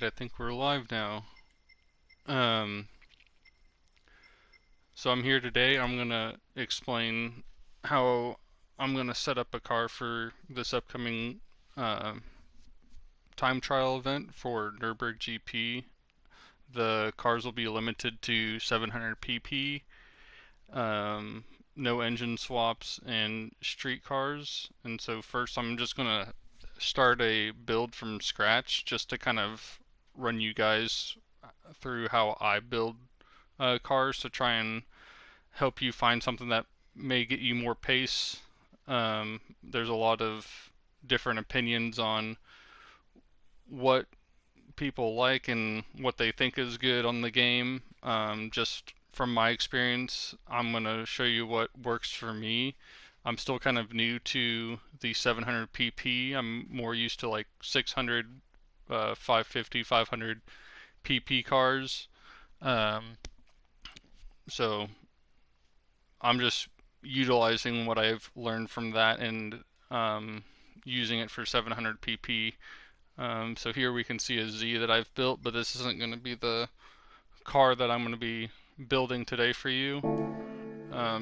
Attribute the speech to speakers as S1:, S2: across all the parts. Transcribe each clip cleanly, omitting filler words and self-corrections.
S1: I think we're live now. Um, so I'm here today. I'm gonna explain how I'm gonna set up a car for this upcoming uh, time trial event for Nurburgring GP. The cars will be limited to 700 pp, no engine swaps, and street cars. And so first, I'm just gonna start a build from scratch just to kind of run you guys through how I build cars to try and help you find something that may get you more pace. There's a lot of different opinions on what people like and what they think is good on the game. Just from my experience, I'm going to show you what works for me. I'm still kind of new to the 700 pp. I'm more used to like 600, 550, 500 pp cars. Um, so I'm just utilizing what I've learned from that and using it for 700 pp. So here we can see a Z that I've built, but this isn't going to be the car that I'm going to be building today for you.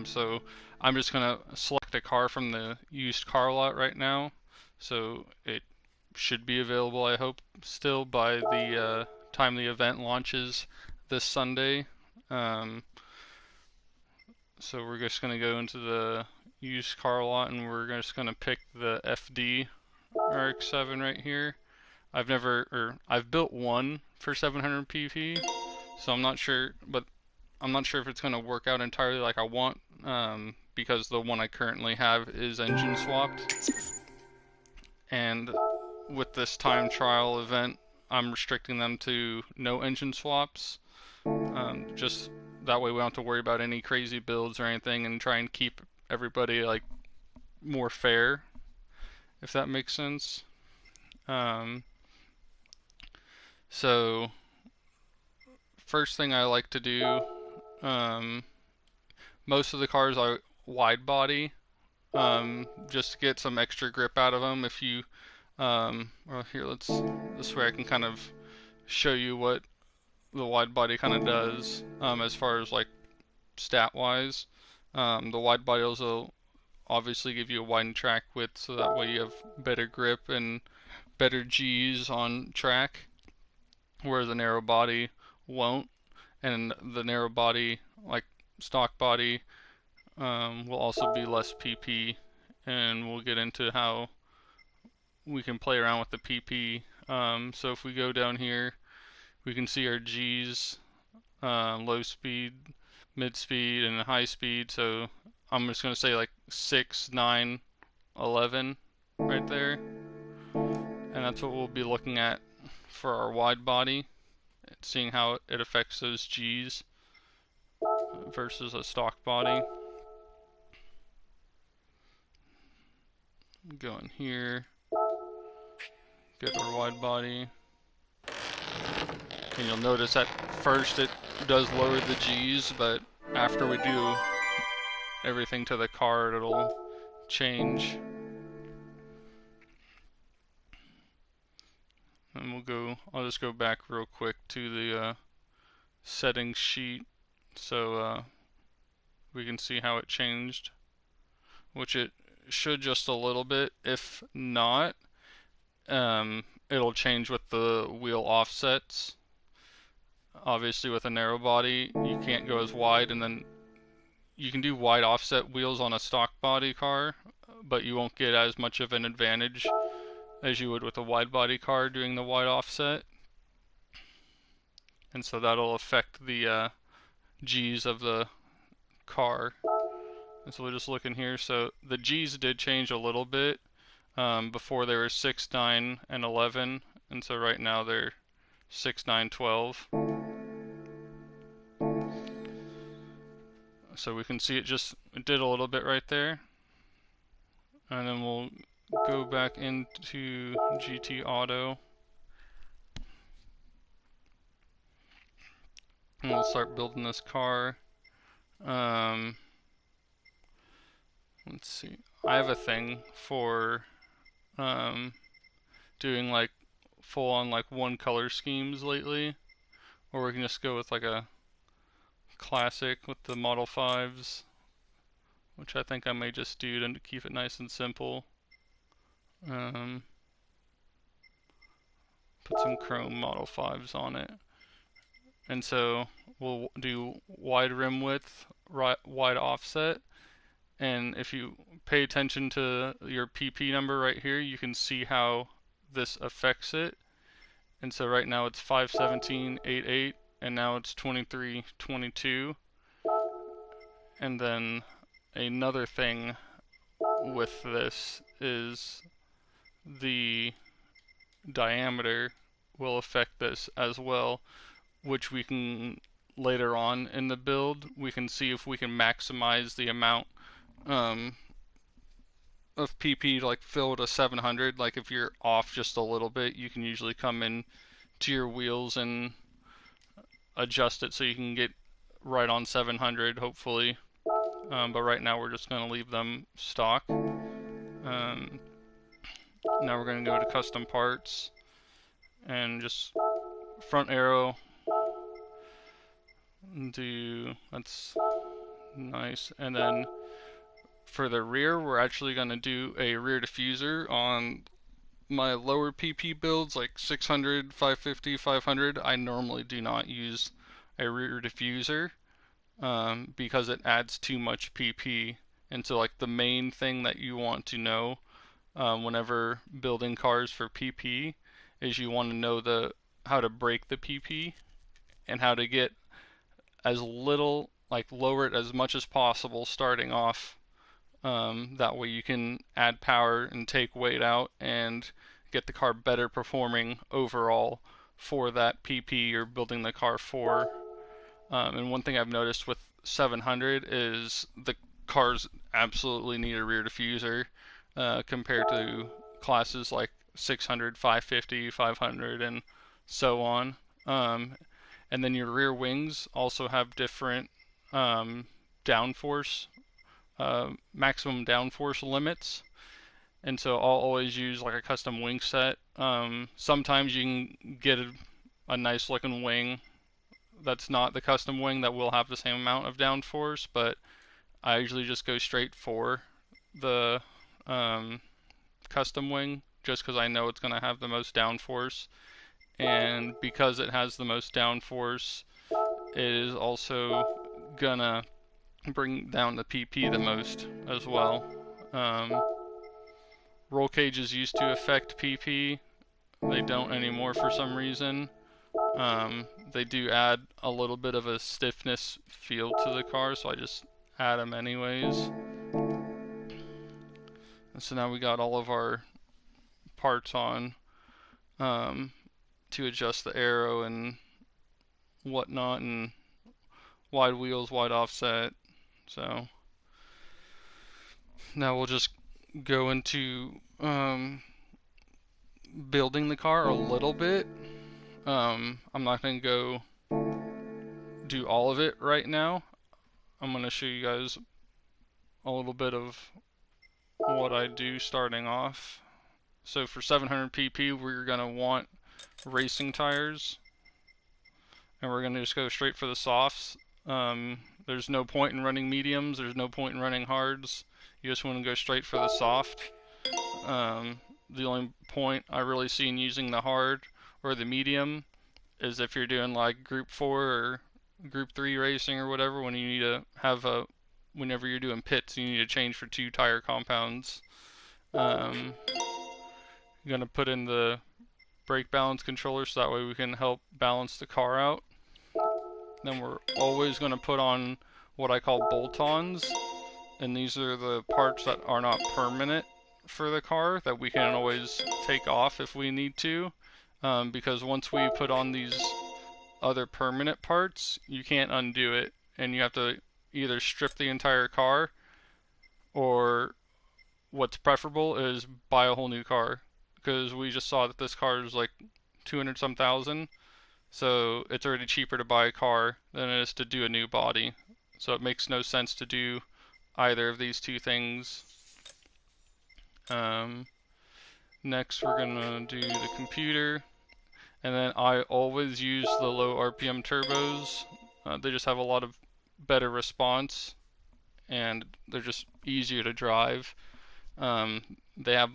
S1: So I'm just going to select a car from the used car lot right now. So it should be available, I hope, still by the time the event launches this Sunday. Um, So we're just going to go into the used car lot and we're just going to pick the FD RX-7 right here. I've built one for 700 pp, so I'm not sure, but I'm not sure if it's going to work out entirely like I want, because the one I currently have is engine swapped. And with this time trial event, I'm restricting them to no engine swaps. Just that way we don't have to worry about any crazy builds or anything, and try and keep everybody like more fair, if that makes sense. Um, so first thing I like to do, um, most of the cars are wide body, just to get some extra grip out of them. If you, well here, this way I can kind of show you what the wide body kind of does, as far as like stat wise. The wide bodies will obviously give you a widened track width, so that way you have better grip and better G's on track, whereas the narrow body won't. And the narrow body, like stock body, will also be less PP, and we'll get into how we can play around with the PP. So if we go down here, we can see our G's, low speed, mid speed, and high speed. So I'm just going to say like 6, 9, 11 right there. And that's what we'll be looking at for our wide body, seeing how it affects those G's versus a stock body. Go in here, get our wide body, and you'll notice at first it does lower the G's, but after we do everything to the car, it'll change. And I'll just go back real quick to the settings sheet, so we can see how it changed, which it should just a little bit. If not, it'll change with the wheel offsets. Obviously with a narrow body you can't go as wide, and then you can do wide offset wheels on a stock body car, but you won't get as much of an advantage as you would with a wide body car doing the wide offset. And so that'll affect the G's of the car. And so we'll just look in here. So the G's did change a little bit. Before they were 6, 9, and 11, and so right now they're 6, 9, 12. So we can see it did a little bit right there. And then we'll go back into GT Auto. And we'll start building this car. Let's see. I have a thing for doing like full on like one color schemes lately, or we can just go with like a classic with the Model 5s, which I think I may just do to keep it nice and simple. Put some chrome Model 5s on it. And so we'll do wide rim width, wide offset, and if you pay attention to your PP number right here, you can see how this affects it. And so right now it's 517.88, and now it's 23.22. And then another thing with this is the diameter will affect this as well, which we can later on in the build, we can see if we can maximize the amount of PP to like fill to 700. Like if you're off just a little bit, you can usually come in to your wheels and adjust it so you can get right on 700 hopefully. But right now we're just going to leave them stock. Now we're going to go to custom parts and just front arrow. That's nice. And then for the rear, we're actually going to do a rear diffuser on my lower PP builds, like 600, 550, 500. I normally do not use a rear diffuser because it adds too much PP. And so like the main thing that you want to know whenever building cars for PP is you want to know how to break the PP and how to get as little, like lower it as much as possible starting off. That way you can add power and take weight out and get the car better performing overall for that PP you're building the car for. And one thing I've noticed with 700 is the cars absolutely need a rear diffuser compared to classes like 600, 550, 500, and so on. And then your rear wings also have different downforce, maximum downforce limits. And so I'll always use like a custom wing set. Sometimes you can get a nice looking wing that's not the custom wing that will have the same amount of downforce, but I usually just go straight for the custom wing just because I know it's going to have the most downforce. And because it has the most downforce, it is also gonna bring down the PP the most as well. Roll cages used to affect PP. They don't anymore for some reason. They do add a little bit of a stiffness feel to the car, so I just add them anyways. And so now we got all of our parts on to adjust the aero and whatnot, and wide wheels, wide offset. So now we'll just go into building the car a little bit. I'm not going to go do all of it right now. I'm going to show you guys a little bit of what I do starting off. So for 700 PP, we're going to want racing tires, and we're going to just go straight for the softs. There's no point in running mediums, there's no point in running hards. You just want to go straight for the soft. The only point I really see in using the hard or the medium is if you're doing like group 4 or group 3 racing or whatever, when you need to have whenever you're doing pits, you need to change for 2 tire compounds. I'm gonna put in the brake balance controller so that way we can help balance the car out. Then we're always going to put on what I call bolt-ons, and these are the parts that are not permanent for the car that we can always take off if we need to, because once we put on these other permanent parts, you can't undo it, and you have to either strip the entire car, or what's preferable is buy a whole new car, because we just saw that this car is like 200 some thousand. So it's already cheaper to buy a car than it is to do a new body. So it makes no sense to do either of these two things. Next we're going to do the computer. And then I always use the low RPM turbos. They just have a lot of better response, and they're just easier to drive. They have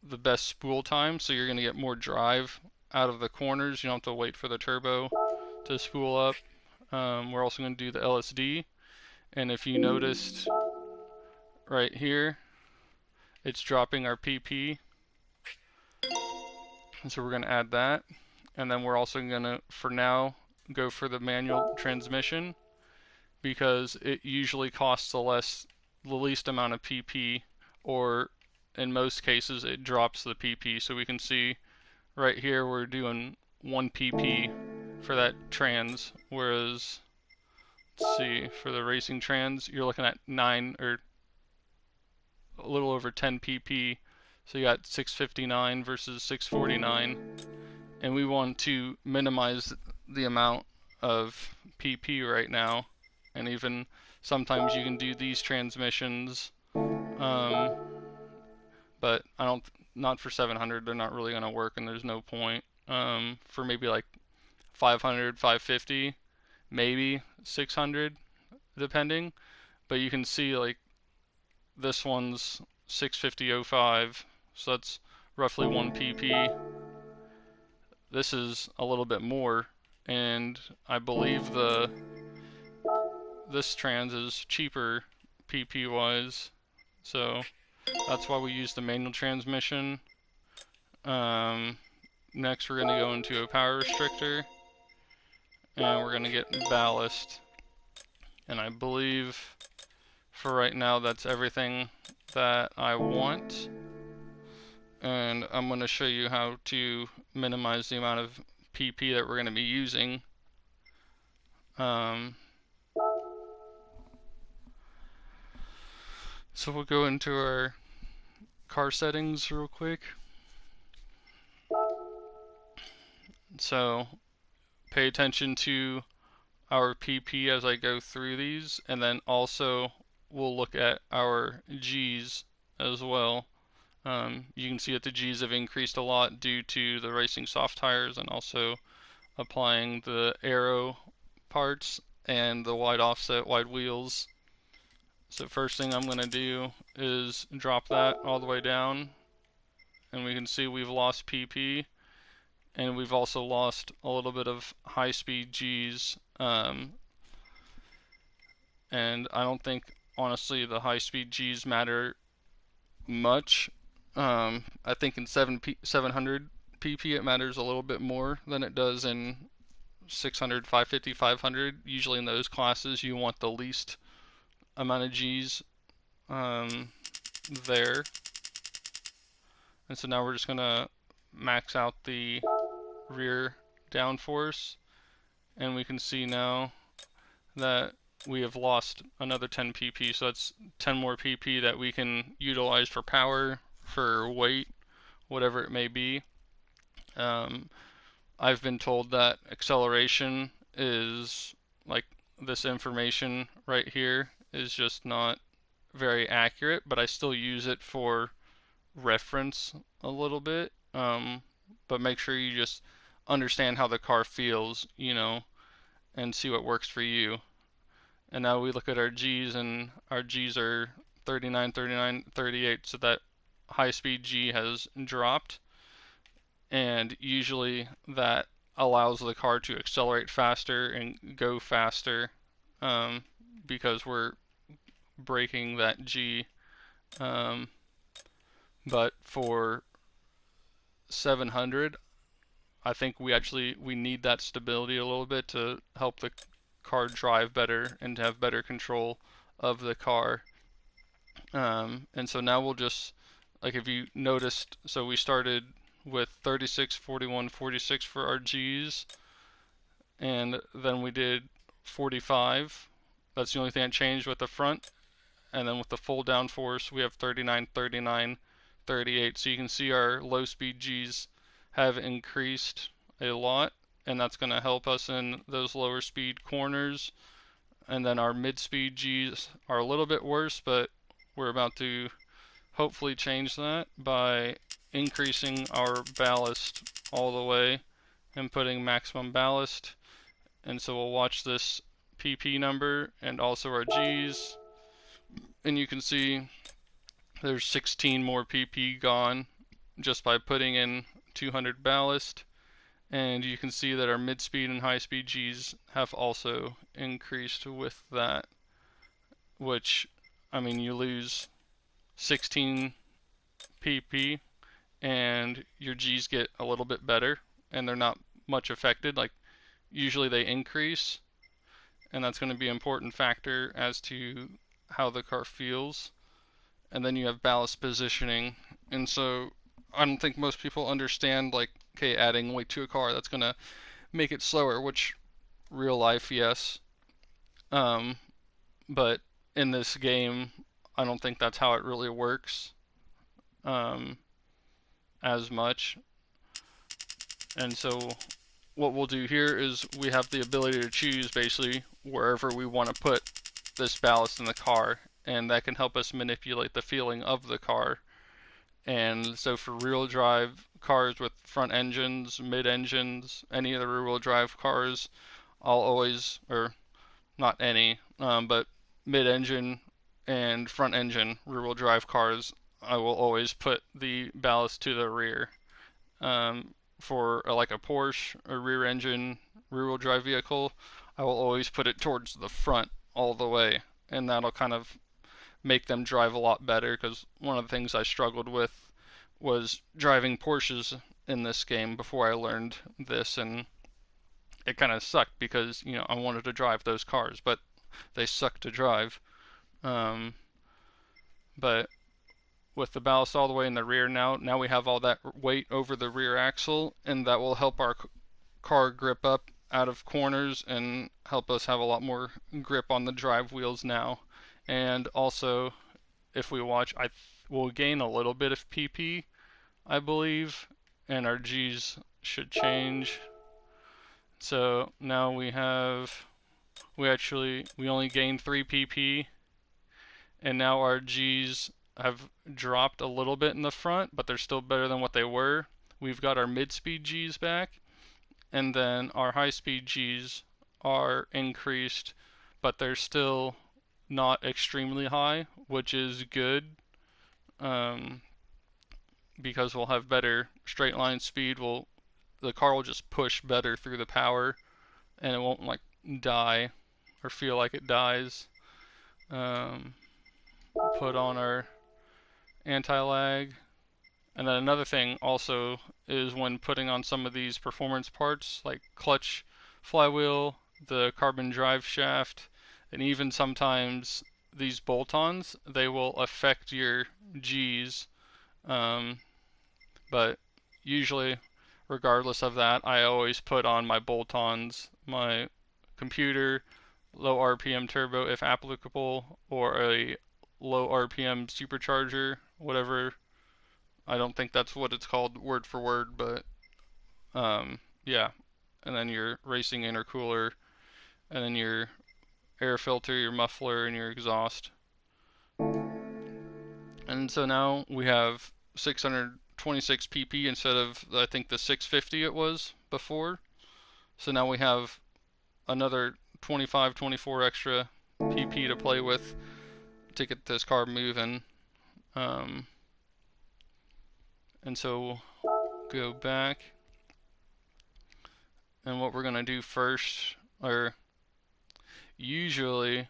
S1: the best spool time, so you're going to get more drive out of the corners. You don't have to wait for the turbo to spool up. We're also going to do the LSD, and if you noticed right here, it's dropping our PP, and so we're going to add that. And then we're also going to, for now, go for the manual transmission, because it usually costs the least amount of PP, or in most cases it drops the PP. So we can see right here we're doing 1 PP for that trans, whereas let's see, for the racing trans you're looking at 9 or a little over 10 PP. So you got 659 versus 649, and we want to minimize the amount of PP right now. And even sometimes you can do these transmissions, but not for 700. They're not really going to work, and there's no point. For maybe like 500, 550, maybe 600, depending. But you can see like this one's 650.05, so that's roughly 1 pp. This is a little bit more, and I believe this trans is cheaper PP wise, so that's why we use the manual transmission. Next we're going to go into a power restrictor, and we're going to get ballast, and I believe for right now that's everything that I want. And I'm going to show you how to minimize the amount of PP that we're going to be using. So we'll go into our car settings real quick. So pay attention to our PP as I go through these, and then also we'll look at our Gs as well. You can see that the Gs have increased a lot due to the racing soft tires, and also applying the aero parts and the wide offset wide wheels. So first thing I'm going to do is drop that all the way down, and we can see we've lost PP, and we've also lost a little bit of high speed Gs, and I don't think honestly the high speed Gs matter much. I think in 700 PP it matters a little bit more than it does in 600, 550, 500. Usually in those classes you want the least amount of Gs there. And so now we're just going to max out the rear downforce, and we can see now that we have lost another 10 pp, so that's 10 more pp that we can utilize for power, for weight, whatever it may be. I've been told that acceleration is, like, this information right here is just not very accurate, but I still use it for reference a little bit. But make sure you just understand how the car feels, you know, and see what works for you. And now we look at our Gs, and our Gs are 39, 39, 38, so that high speed G has dropped, and usually that allows the car to accelerate faster and go faster, because we're breaking that G. But for 700, I think we need that stability a little bit to help the car drive better and to have better control of the car. And so now we'll just, like, if you noticed, so we started with 36, 41, 46 for our Gs, and then we did 45. That's the only thing that changed with the front. And then with the full downforce, we have 39, 39, 38. So you can see our low speed Gs have increased a lot, and that's going to help us in those lower speed corners. And then our mid speed Gs are a little bit worse, but we're about to hopefully change that by increasing our ballast all the way. and putting maximum ballast. And so we'll watch this PP number and also our G's, and you can see there's 16 more PP gone just by putting in 200 ballast. And you can see that our mid-speed and high-speed Gs have also increased with that, which, I mean, you lose 16 PP and your Gs get a little bit better and they're not much affected. Like, usually they increase, and that's going to be an important factor as to how the car feels. And then you have ballast positioning, and so I don't think most people understand, like, okay, adding weight to a car, that's going to make it slower, which real life, yes. But in this game, I don't think that's how it really works as much. And so what we'll do here is we have the ability to choose basically wherever we want to put this ballast in the car, and that can help us manipulate the feeling of the car. And so for rear-wheel drive cars with front engines, mid-engines, any of the rear-wheel drive cars, I'll always, or not any, but mid-engine and front-engine rear-wheel drive cars, I will always put the ballast to the rear. For like a Porsche or rear-engine rear-wheel drive vehicle, I will always put it towards the front all the way, and that'll kind of make them drive a lot better, because one of the things I struggled with was driving Porsches in this game before I learned this, and it kind of sucked because, you know, I wanted to drive those cars, but they suck to drive. But with the ballast all the way in the rear now we have all that weight over the rear axle, and that will help our car grip up out of corners and help us have a lot more grip on the drive wheels now. And also, if we watch, we'll gain a little bit of PP, I believe, and our G's should change. So now we only gained 3 PP, and now our G's have dropped a little bit in the front, but they're still better than what they were. We've got our mid-speed G's back, and then our high-speed G's are increased, but they're still not extremely high, which is good, because we'll have better straight line speed. The car will just push better through the power, and it won't like die or feel like it dies. Put on our anti-lag. And then another thing also is when putting on some of these performance parts like clutch, flywheel, the carbon drive shaft, and even sometimes these bolt-ons, they will affect your G's. But usually, regardless of that, I always put on my bolt-ons, my computer, low RPM turbo if applicable, or a low RPM supercharger, whatever. I don't think that's what it's called word for word, but yeah. And then your racing intercooler, and then your air filter, your muffler, and your exhaust. And so now we have 626 pp instead of, I think, the 650 it was before. So now we have another 25, 24 extra pp to play with to get this car moving. And so we'll go back, and what we're gonna do first, or usually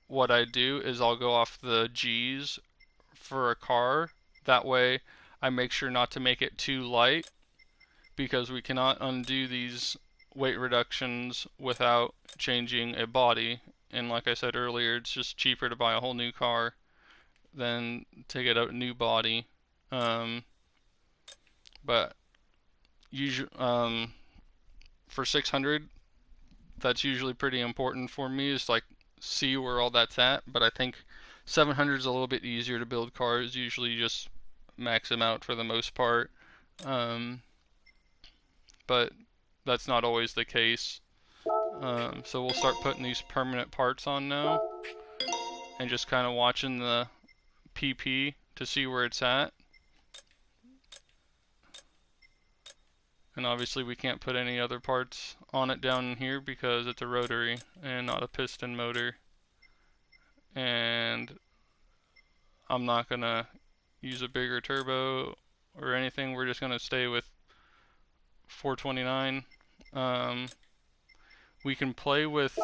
S1: what I do is I'll go off the G's for a car. That way I make sure not to make it too light, because we cannot undo these weight reductions without changing a body. And like I said earlier, it's just cheaper to buy a whole new car than to get a new body. But usually, for 600, that's usually pretty important for me, is like see where all that's at. But I think 700 is a little bit easier to build cars. Usually you just max them out for the most part. But that's not always the case. So we'll start putting these permanent parts on now, and just kind of watching the PP to see where it's at. And obviously we can't put any other parts on it down here because it's a rotary and not a piston motor. And I'm not gonna use a bigger turbo or anything. We're just gonna stay with 429. We can play with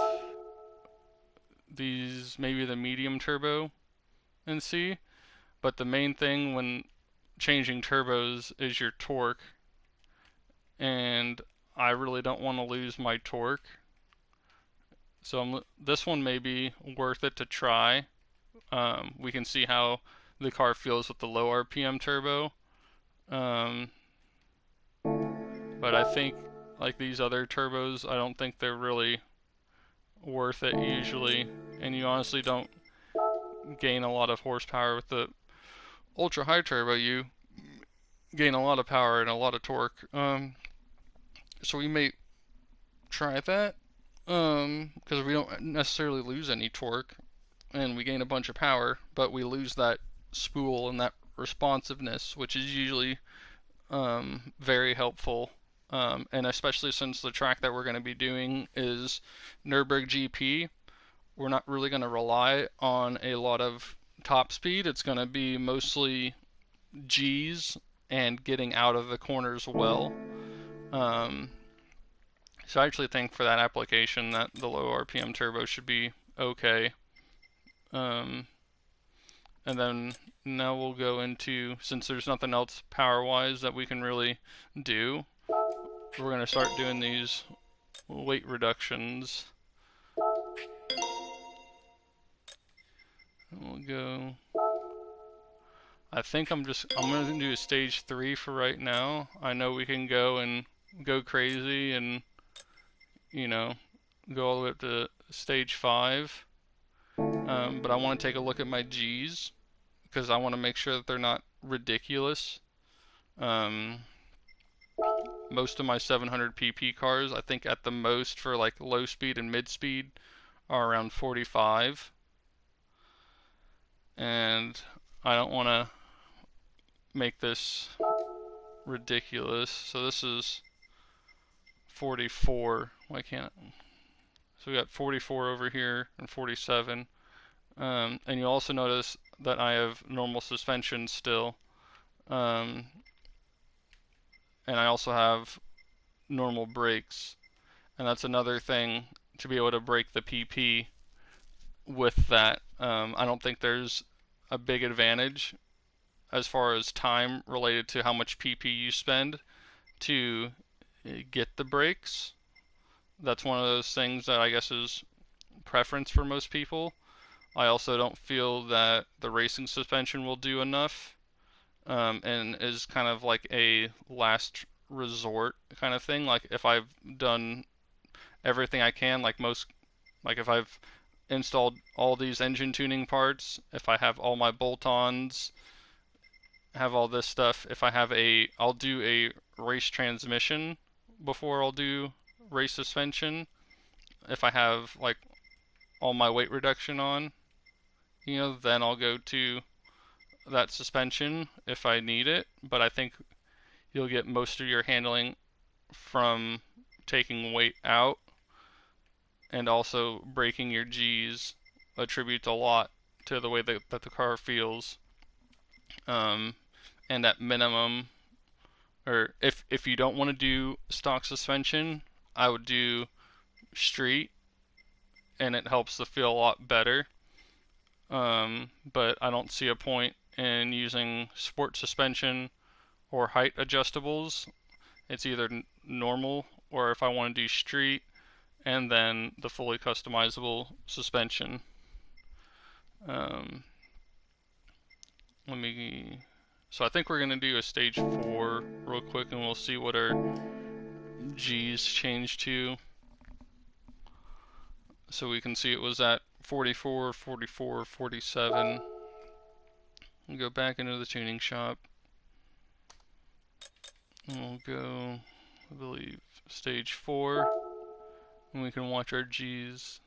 S1: these, maybe the medium turbo and see, but the main thing when changing turbos is your torque, and I really don't want to lose my torque. So this one may be worth it to try. We can see how the car feels with the low RPM turbo. But I think like these other turbos, I don't think they're really worth it usually, and you honestly don't gain a lot of horsepower with the ultra high turbo. You gain a lot of power and a lot of torque. So we may try that because we don't necessarily lose any torque and we gain a bunch of power, but we lose that spool and that responsiveness, which is usually very helpful. And especially since the track that we're going to be doing is Nurburgring GP, we're not really going to rely on a lot of top speed. It's going to be mostly G's and getting out of the corners well. So I actually think for that application that the low RPM turbo should be okay. And then now we'll go into, since there's nothing else power-wise that we can really do, we're going to start doing these weight reductions. And we'll go, I think I'm going to do a stage 3 for right now. I know we can go and go crazy and, you know, go all the way up to stage 5. But I want to take a look at my G's because I want to make sure that they're not ridiculous. Most of my 700 pp cars, I think at the most for like low speed and mid speed, are around 45. And I don't want to make this ridiculous. So this is 44. Why can't it? So we got 44 over here and 47. And you also notice that I have normal suspension still. And I also have normal brakes. And that's another thing to be able to brake the PP with that. I don't think there's a big advantage as far as time related to how much PP you spend to get the brakes. That's one of those things that I guess is preference for most people. I also don't feel that the racing suspension will do enough, and is kind of like a last resort kind of thing. Like if I've done everything I can, like if I've installed all these engine tuning parts, if I have all my bolt-ons, have all this stuff, I'll do a race transmission before I'll do race suspension. If I have like all my weight reduction on, then I'll go to that suspension if I need it. But I think you'll get most of your handling from taking weight out, and also braking your G's attributes a lot to the way that the car feels. And at minimum, or if you don't want to do stock suspension, I would do street, and it helps the feel a lot better. But I don't see a point in using sport suspension or height adjustables. It's either normal, or if I want to do street, and then the fully customizable suspension. So I think we're going to do a stage 4 real quick, and we'll see what our G's change to. So we can see it was at 44, 44, 47. We'll go back into the tuning shop. And we'll go, I believe, stage 4. And we can watch our G's.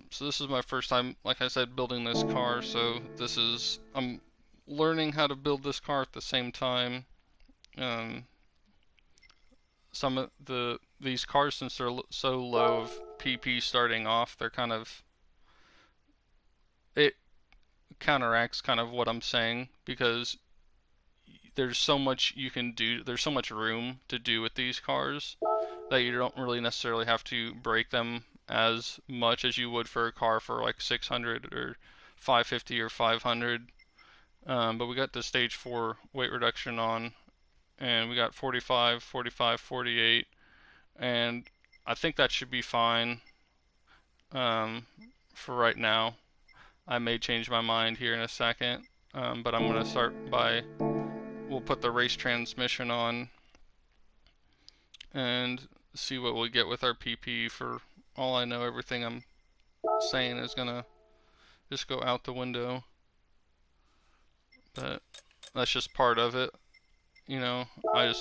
S1: So this is my first time, like I said, building this car. So I'm learning how to build this car at the same time. Um, some of these cars, since they're so low of PP starting off, they're kind of, it counteracts kind of what I'm saying, because there's so much you can do, there's so much room to do with these cars that you don't really necessarily have to break them as much as you would for a car for like 600 or 550 or 500. But we got the stage 4 weight reduction on, and we got 45, 45, 48, and I think that should be fine um, for right now. I may change my mind here in a second, but I'm going to start by, we'll put the race transmission on and see what we get with our PP. For all I know, everything I'm saying is going to just go out the window, but that's just part of it. You know, I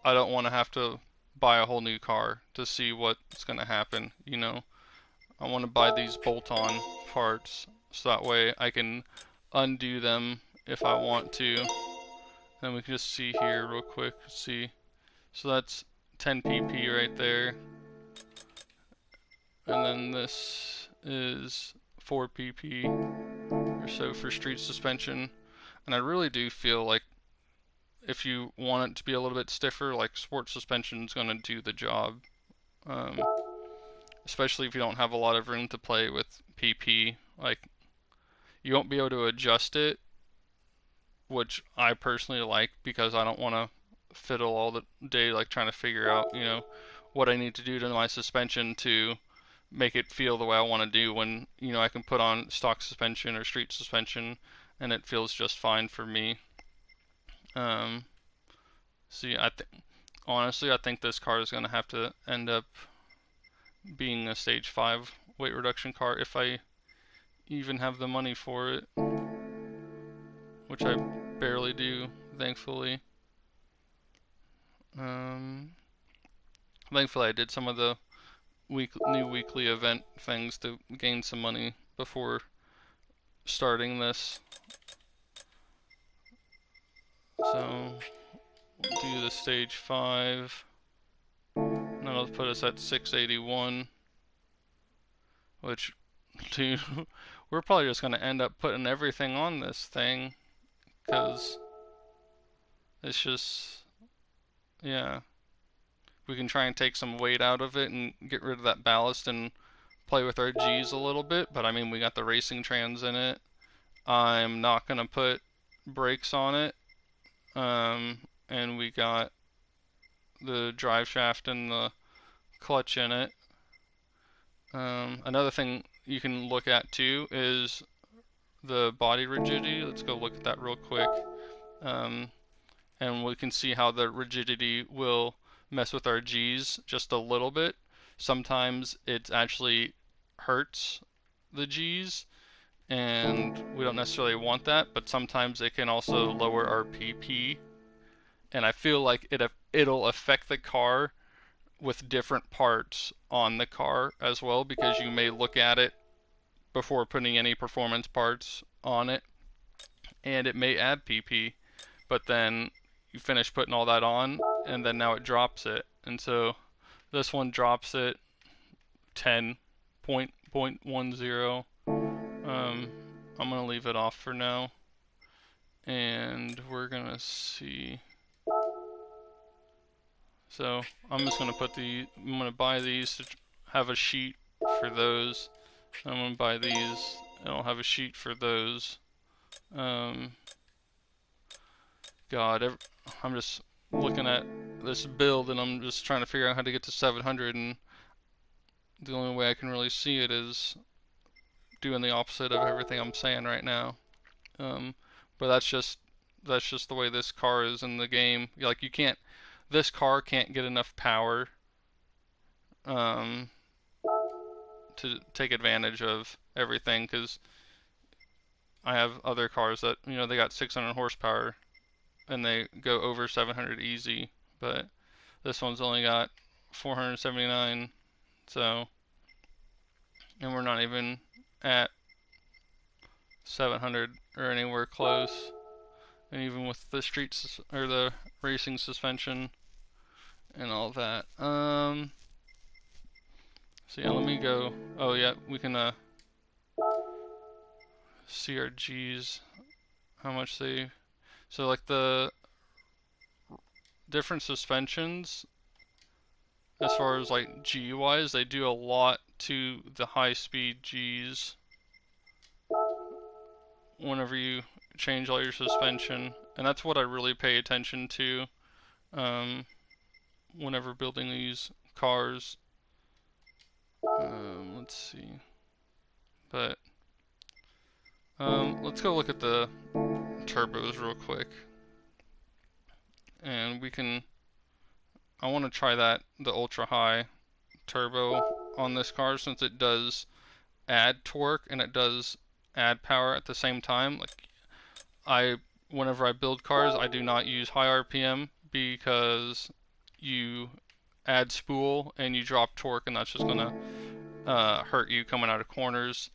S1: don't want to have to buy a whole new car to see what's going to happen, you know. I want to buy these bolt-on parts so that way I can undo them if I want to. And we can just see here real quick, see. So that's 10 pp right there. And then this is 4 pp or so for street suspension. And I really do feel like if you want it to be a little bit stiffer, like sport suspension is going to do the job. Especially if you don't have a lot of room to play with PP. Like, you won't be able to adjust it, which I personally like, because I don't want to fiddle all the day like trying to figure out, you know, what I need to do to my suspension to make it feel the way I want to do, when, you know, I can put on stock suspension or street suspension and it feels just fine for me. See, honestly, I think this car is going to have to end up being a stage 5 weight reduction car if I even have the money for it, which I barely do, thankfully. Thankfully I did some of the new weekly event things to gain some money before starting this. So we'll do the stage 5. And that'll put us at 681. Which, dude, we're probably just going to end up putting everything on this thing, because it's just, yeah. We can try and take some weight out of it and get rid of that ballast and play with our G's a little bit, but I mean, we got the racing trans in it. I'm not going to put brakes on it, and we got the drive shaft and the clutch in it. Another thing you can look at too is the body rigidity. Let's go look at that real quick. And we can see how the rigidity will mess with our G's just a little bit. Sometimes it actually hurts the G's, and we don't necessarily want that, but sometimes it can also lower our PP. And I feel like it'll affect the car with different parts on the car as well, because you may look at it before putting any performance parts on it, and it may add PP, but then you finish putting all that on, and then now it drops it. And so this one drops it 10.10. I'm gonna leave it off for now, and we're gonna see. So I'm just gonna I'm gonna buy these to have a sheet for those. I'm gonna buy these and I'll have a sheet for those. God, I'm just looking at this build and I'm just trying to figure out how to get to 700, and the only way I can really see it is doing the opposite of everything I'm saying right now. But that's just the way this car is in the game. Like, this car can't get enough power to take advantage of everything, because I have other cars that, you know, they got 600 horsepower and they go over 700 easy, but this one's only got 479. So, and we're not even at 700 or anywhere close. and even with the or the racing suspension and all that. So yeah, let me go. Oh yeah, we can see our G's, how much they. So like the different suspensions, as far as like G wise, they do a lot to the high speed G's whenever you change all your suspension, and that's what I really pay attention to whenever building these cars. Let's see, but let's go look at the turbos real quick, and we can. I want to try the ultra high turbo on this car, since it does add torque and it does add power at the same time. Like whenever I build cars, I do not use high RPM because you add spool and you drop torque, and that's just gonna hurt you coming out of corners.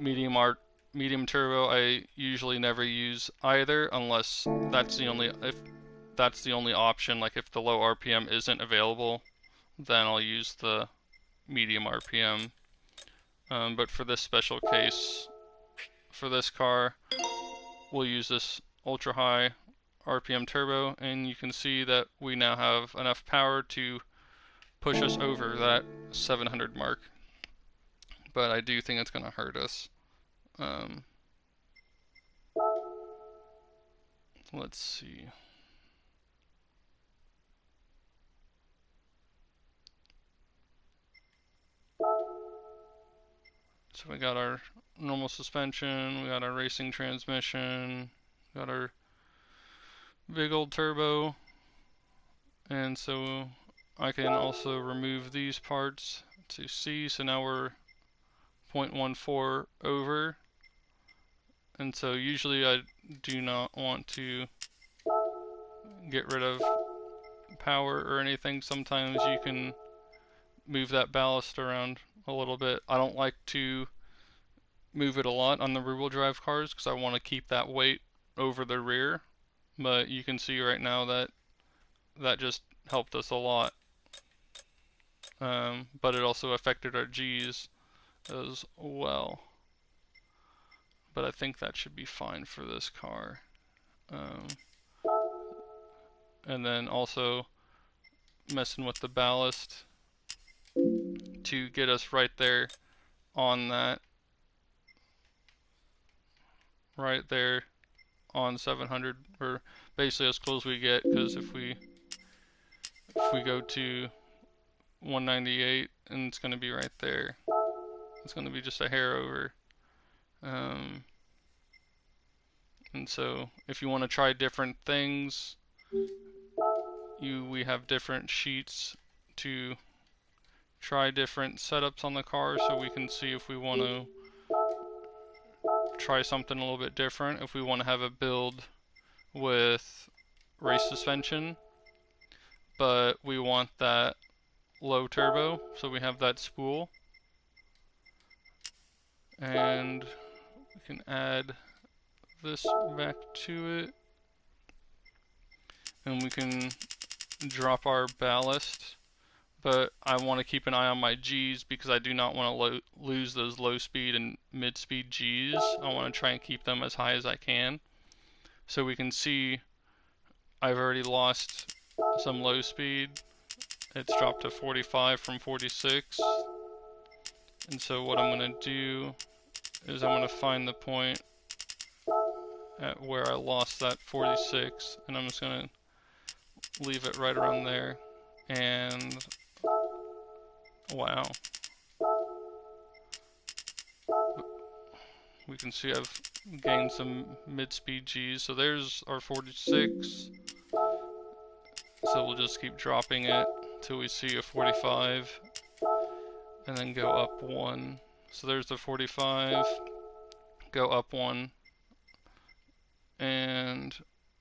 S1: Medium turbo, I usually never use either, unless that's the only option. Like if the low RPM isn't available, then I'll use the medium RPM. But for this special case, for this car, we'll use this ultra high RPM turbo, and you can see that we now have enough power to push us over that 700 mark. But I do think it's going to hurt us. Let's see. So we got our normal suspension, we got our racing transmission, we got our big old turbo, and so I can also remove these parts to see. So now we're 0.14 over, and so usually I do not want to get rid of power or anything. Sometimes you can move that ballast around a little bit. I don't like to move it a lot on the rear-wheel drive cars because I want to keep that weight over the rear, but you can see right now that that just helped us a lot. But it also affected our G's as well. But I think that should be fine for this car. And then also messing with the ballast to get us right there on that, right there on 700, or basically as close as we get, because if we go to 198, and it's going to be right there. It's going to be just a hair over. And so if you want to try different things, we have different sheets to try different setups on the car, so we can see if we want to try something a little bit different. If we want to have a build with race suspension, but we want that low turbo, so we have that spool, and we can add this back to it, and we can drop our ballast. But I want to keep an eye on my G's because I do not want to lose those low speed and mid speed G's. I want to try and keep them as high as I can. So we can see I've already lost some low speed. It's dropped to 45 from 46. And so what I'm going to do is I'm going to find the point at where I lost that 46, and I'm just going to leave it right around there. And wow, we can see I've gained some mid-speed G's. So there's our 46. So we'll just keep dropping it till we see a 45, and then go up 1. So there's the 45, go up 1, and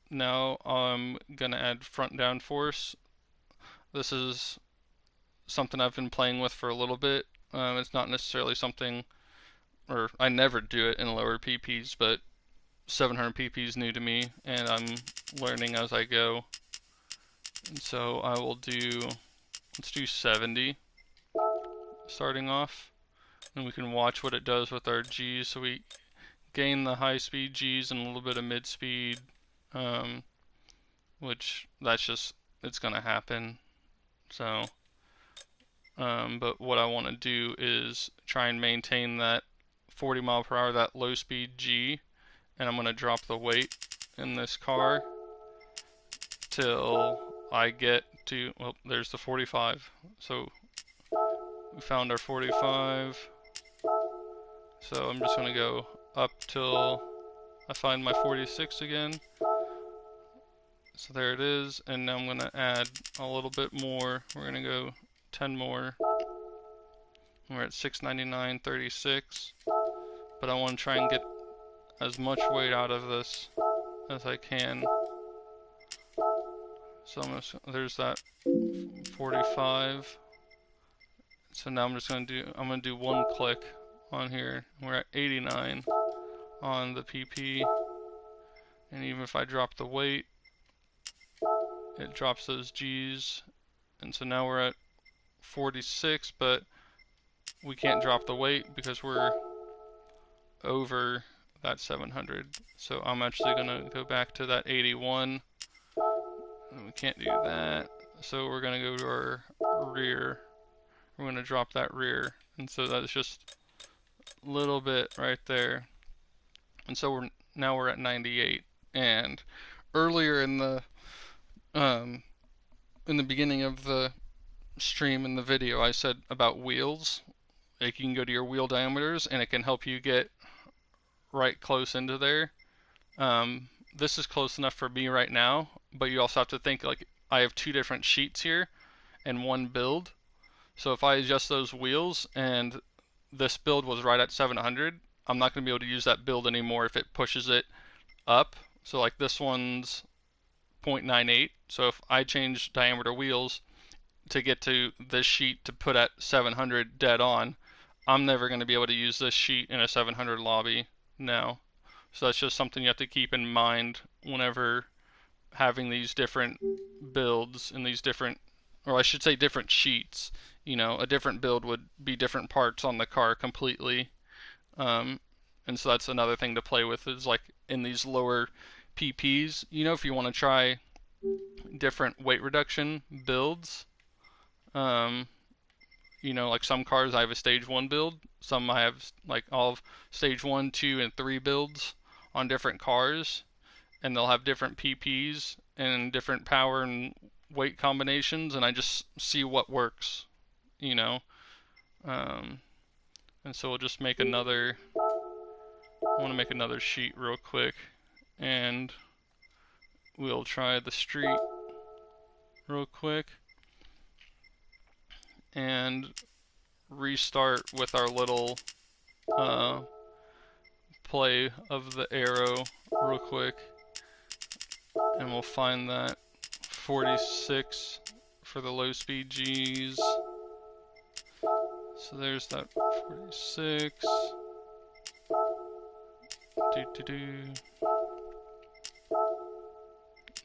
S1: now I'm gonna add front downforce. This is something I've been playing with for a little bit. It's not necessarily something, or I never do it in lower PPs, but 700 pp is new to me, and I'm learning as I go. And so I will do, let's do 70 starting off, and we can watch what it does with our G's. So we gain the high speed G's and a little bit of mid speed, which that's just, it's gonna happen. So but what I want to do is try and maintain that 40 mile per hour, that low speed G, and I'm going to drop the weight in this car till I get to, well, there's the 45. So we found our 45. So I'm just going to go up till I find my 46 again. So there it is, and now I'm going to add a little bit more. We're going to go 10 more. We're at 699.36, but I want to try and get as much weight out of this as I can. So there's that 45. So now I'm just going to do one click on here. We're at 89 on the PP, and even if I drop the weight, it drops those G's, and so now we're at 46, but we can't drop the weight because we're over that 700. So I'm actually gonna go back to that 81, and we can't do that. So we're gonna go to our rear. We're gonna drop that rear, and so that's just a little bit right there. And so now we're at 98. And earlier in the beginning of the stream in the video, I said about wheels. Like, you can go to your wheel diameters, and it can help you get right close into there. This is close enough for me right now, but you also have to think, like, I have two different sheets here and one build. So if I adjust those wheels and this build was right at 700, I'm not going to be able to use that build anymore if it pushes it up. So like this one's 0.98. So if I change diameter wheels to get to this sheet to put at 700 dead on, I'm never going to be able to use this sheet in a 700 lobby now. So that's just something you have to keep in mind whenever having these different builds and these different, or I should say different sheets. You know, a different build would be different parts on the car completely. And so that's another thing to play with, is like in these lower PPs, you know, if you want to try different weight reduction builds, you know, like some cars I have a stage 1 build, some I have like all of stage 1, 2, and 3 builds on different cars, and they'll have different PPs and different power and weight combinations, and I just see what works, you know. And so we'll just make another, I want to make another sheet real quick, and we'll try the street real quick and restart with our little play of the arrow real quick, and we'll find that 46 for the low speed G's. So there's that 46.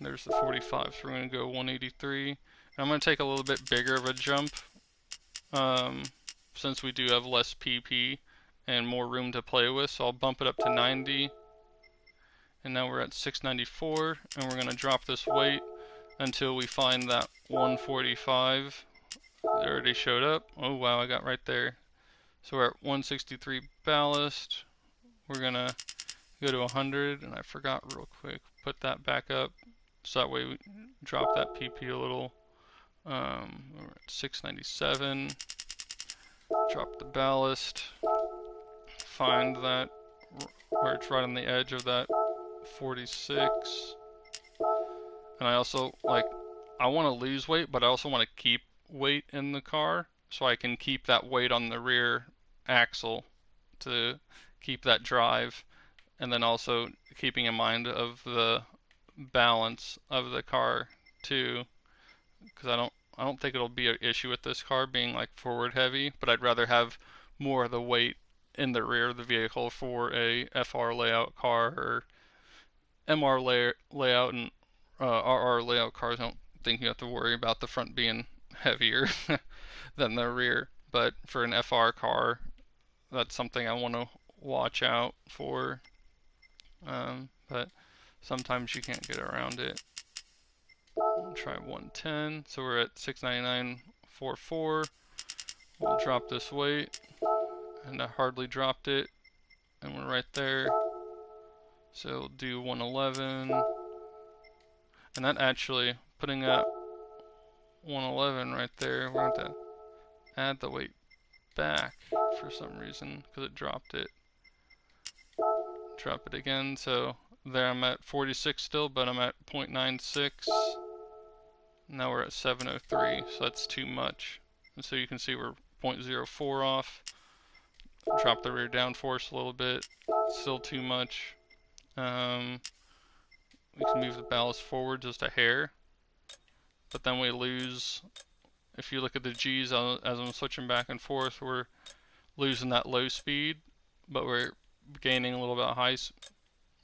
S1: There's the 45. So we're going to go 183. And I'm going to take a little bit bigger of a jump, since we do have less PP and more room to play with. So I'll bump it up to 90. And now we're at 694, and we're going to drop this weight until we find that 145. It already showed up. Oh wow, I got right there. So we're at 163 ballast. We're going to go to 100, and I forgot real quick, put that back up, so that way we drop that PP a little. We're at 697. Drop the ballast. Find that where it's right on the edge of that 46. And I also, like, I want to lose weight, but I also want to keep weight in the car, so I can keep that weight on the rear axle to keep that drive, and then also keeping in mind of the balance of the car too, because I don't think it'll be an issue with this car being like forward heavy, but I'd rather have more of the weight in the rear of the vehicle for a FR layout car, or MR layout and RR layout cars, I don't think you have to worry about the front being heavier than the rear. But for an FR car, that's something I want to watch out for. But sometimes you can't get around it. We'll try 110. So we're at 699.44. We'll drop this weight, and I hardly dropped it, and we're right there. So we'll do 111, and that actually, putting at 111 right there, we're going to add the weight back for some reason, because it dropped it. Drop it again, so there I'm at 46 still, but I'm at 0.96. Now we're at 703, so that's too much. And so you can see we're 0.04 off. Drop the rear downforce a little bit, still too much. We can move the ballast forward just a hair, but then we lose. If you look at the G's as I'm switching back and forth, we're losing that low speed, but we're gaining a little bit of high.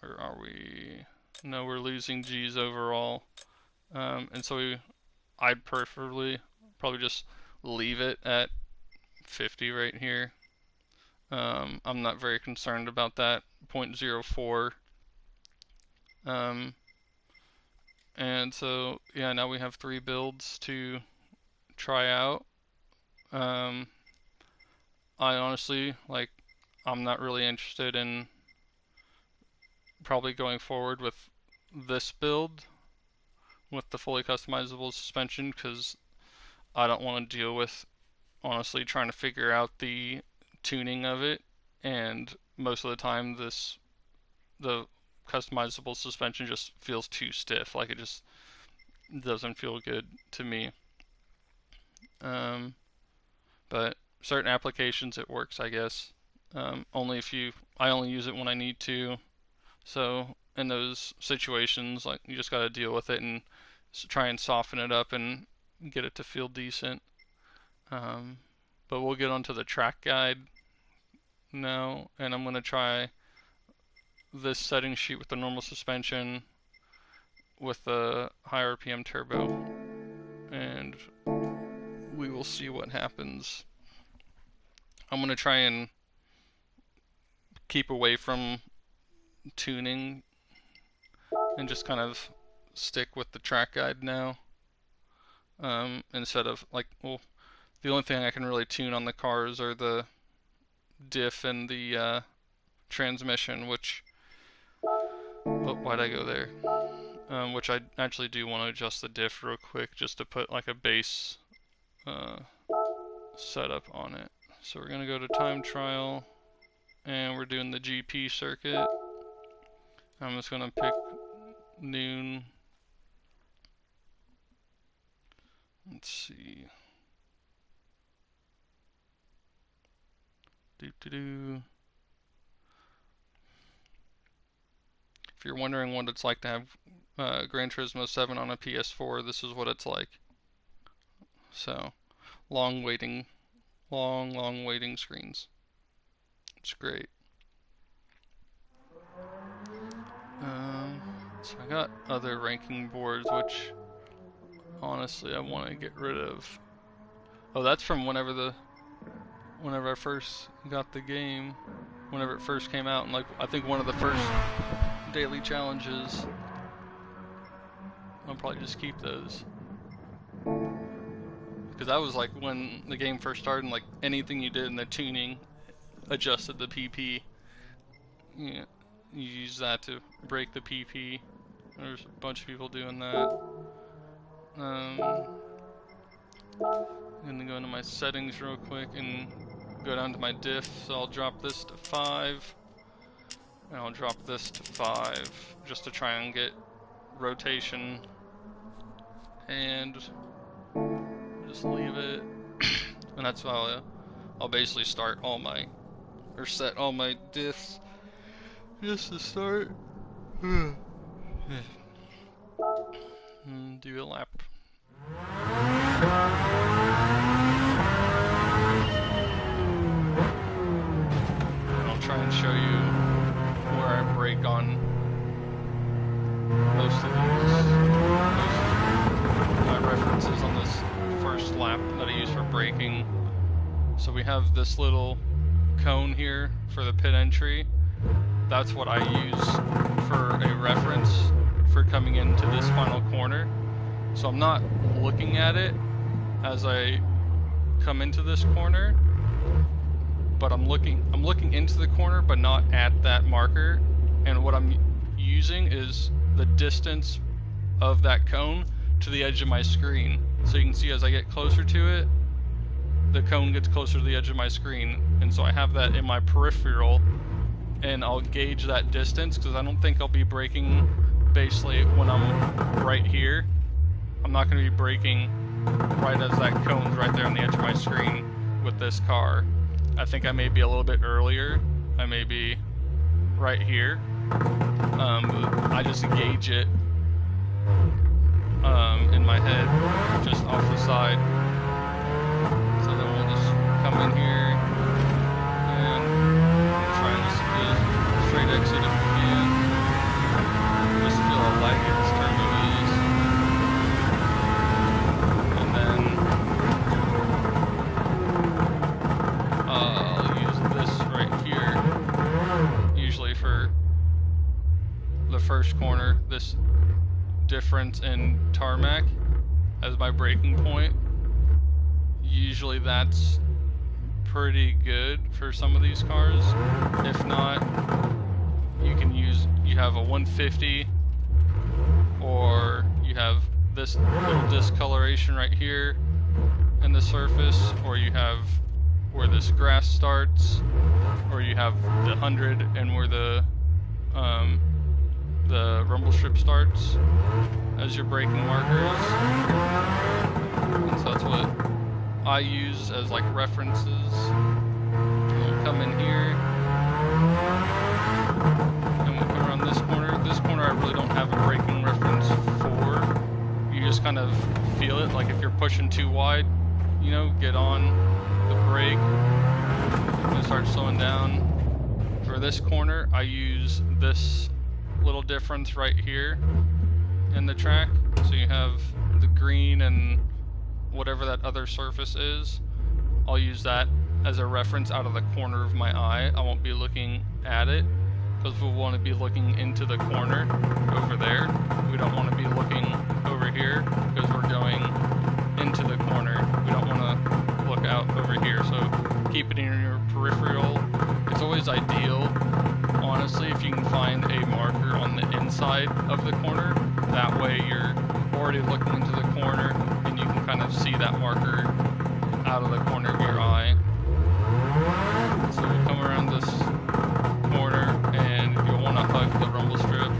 S1: Or are we? No, we're losing G's overall. And so I'd preferably probably just leave it at 50 right here. I'm not very concerned about that 0.04. And so yeah, now we have 3 builds to try out. I honestly, like, I'm not really interested in probably going forward with this build with the fully customizable suspension, because I don't want to deal with, honestly, trying to figure out the tuning of it, and most of the time the customizable suspension just feels too stiff, like it just doesn't feel good to me. But certain applications it works, I guess. I only use it when I need to. So in those situations, like, you just got to deal with it and try and soften it up and get it to feel decent. But we'll get onto the track guide now, and I'm going to try this setting sheet with the normal suspension with the high RPM turbo, and we will see what happens. I'm going to try and keep away from tuning and just kind of stick with the track guide now, instead of, like, well, the only thing I can really tune on the cars are the diff and the transmission, which, oh, why'd I go there? Which I actually do want to adjust the diff real quick just to put like a base setup on it. So we're going to go to time trial, and we're doing the GP circuit. I'm just going to pick noon. Let's see. If you're wondering what it's like to have Gran Turismo 7 on a PS4, this is what it's like. So, long waiting screens. It's great. So I got other ranking boards, which honestly I want to get rid of. Oh, that's from whenever I first got the game, whenever it first came out, and like I think one of the first daily challenges. I'll probably just keep those, because that was like when the game first started, and like anything you did in the tuning adjusted the PP. You use that to break the PP. There's a bunch of people doing that. I'm gonna go into my settings real quick and go down to my diff. So I'll drop this to 5, and I'll drop this to 5 just to try and get rotation, and just leave it. And that's how I'll basically start all my, or set all my diffs just to start. Do a lap. And I'll try and show you where I brake on flap that I use for braking. So we have this little cone here for the pit entry. That's what I use for a reference for coming into this final corner. So I'm not looking at it as I come into this corner, but I'm looking into the corner, but not at that marker. And what I'm using is the distance of that cone to the edge of my screen. So you can see as I get closer to it, the cone gets closer to the edge of my screen, and so I have that in my peripheral, and I'll gauge that distance because I don't think I'll be braking basically when I'm right here. I'm not going to be braking right as that cone's right there on the edge of my screen with this car. I think I may be a little bit earlier. I may be right here. I just gauge it in my head, just off the side. So then we'll just come in here and try and just do a straight exit if we can. Just feel how laggy this turbo is. And then I'll use this right here, usually for the first corner, this difference in tarmac as my braking point. Usually that's pretty good for some of these cars. If not, you have a 150, or you have this little discoloration right here in the surface, or you have where this grass starts, or you have the 100 and where the rumble strip starts as your braking markers. And so that's what I use as like references. We'll come in here and we'll come around this corner. This corner I really don't have a braking reference for. You just kind of feel it, like if you're pushing too wide, you know, get on the brake and start slowing down. For this corner I use this little difference right here in the track. So you have the green and whatever that other surface is. I'll use that as a reference out of the corner of my eye. I won't be looking at it because we want to be looking into the corner over there. We don't want to be looking over here because we're going into the corner. We don't want to look out over here. So keep it in your peripheral. It's always ideal, honestly, if you can find a marker on the inside of the corner. That way you're already looking into the corner and you can kind of see that marker out of the corner of your eye. So we'll come around this corner and you'll want to hug the rumble strip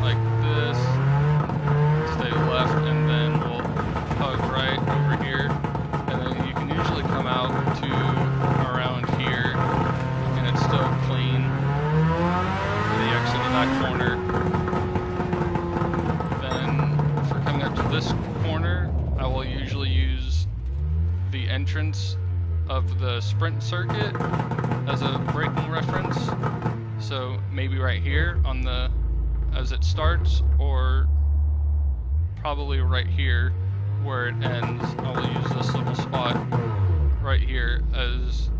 S1: like this, stay left, and then we'll hug right over here, and then you can usually come out to around here and it's still clean for the exit of that corner. Then for coming up to this corner, I will usually use the entrance of the sprint circuit as a braking reference. So maybe right here on the as it starts, or probably right here where it ends. I will use this little spot right here as